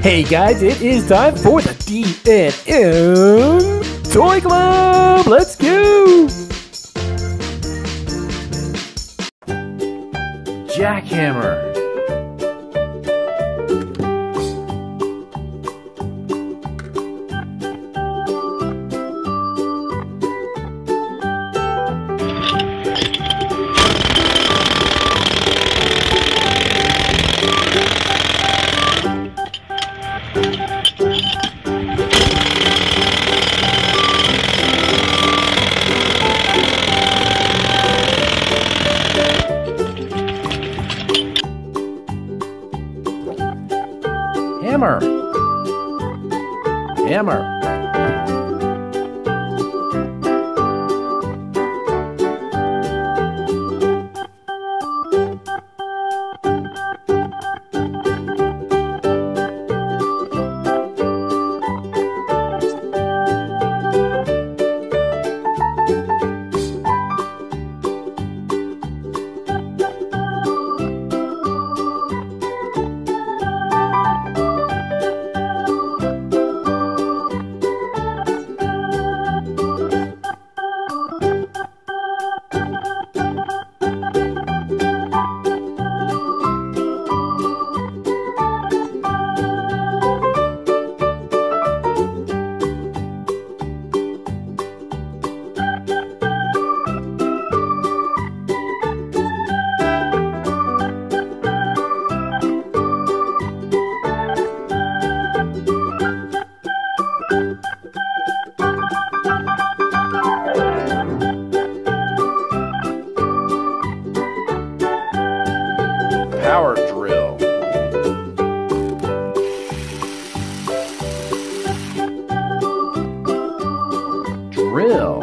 Hey guys, it is time for the D&M Toy Club! Let's go! Jackhammer. Hammer. Hammer. Power drill. Drill.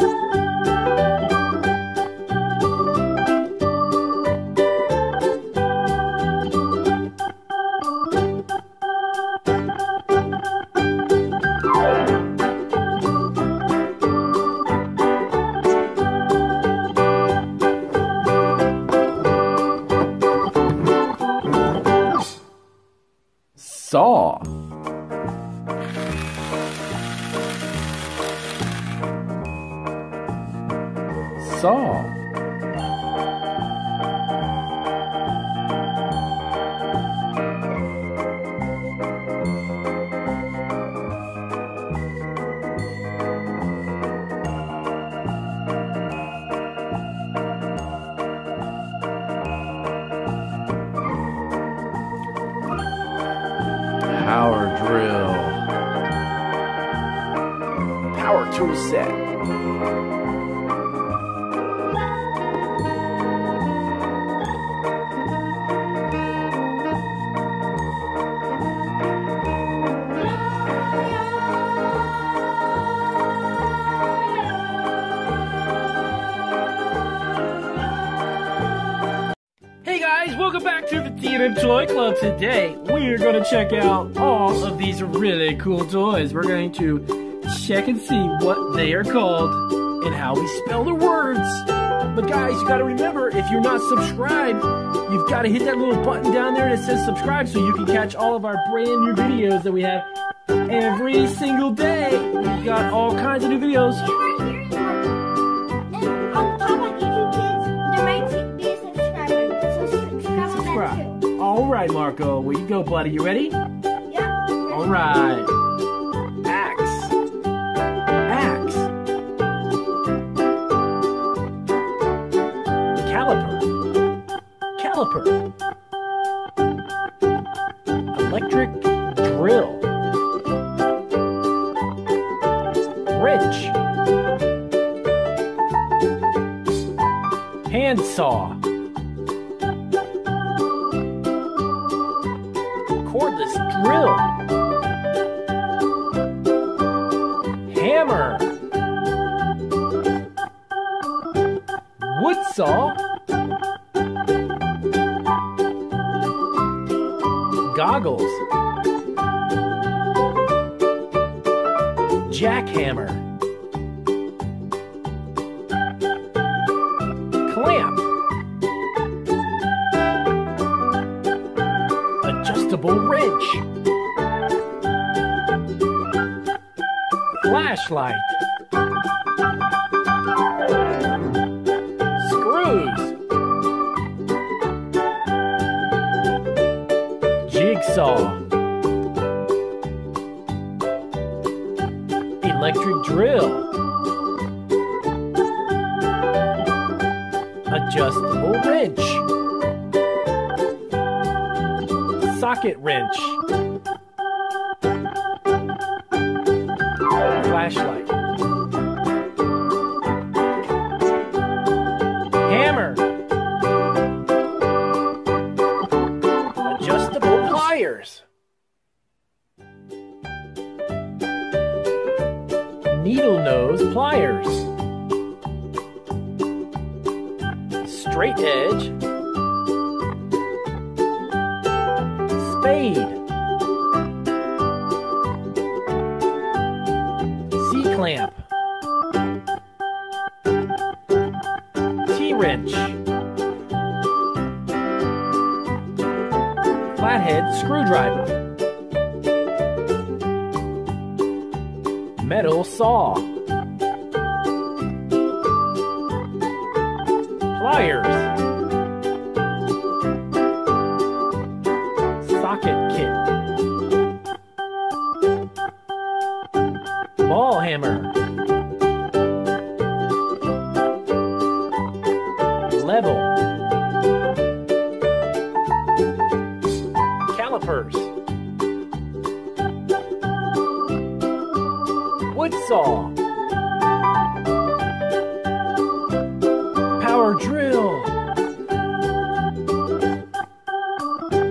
Saw. Saw. Power drill. Power tool set. Hey guys, welcome back to the D&M Toy Club. Today, we're going to check out all of these really cool toys. We're going to check and see what they are called and how we spell their words. But guys, you got to remember, if you're not subscribed, you've got to hit that little button down there that says subscribe so you can catch all of our brand new videos that we have every single day. We've got all kinds of new videos. All right, Marco, where you go, buddy? You ready? Yeah. All right. Axe. Axe. Caliper. Caliper. Electric drill. Wrench. Handsaw. Cordless drill. Hammer. Wood saw. Goggles. Jackhammer. Clamp. Adjustable wrench. Flashlight. Screws. Jigsaw. Electric drill. Adjustable wrench. Socket wrench. Flashlight. Hammer. Adjustable pliers. Needle nose pliers. Straight edge. Spade. C-clamp. T-wrench. Flathead screwdriver. Metal saw. Pliers. Socket kit. Ball hammer. Level. Calipers. Wood saw.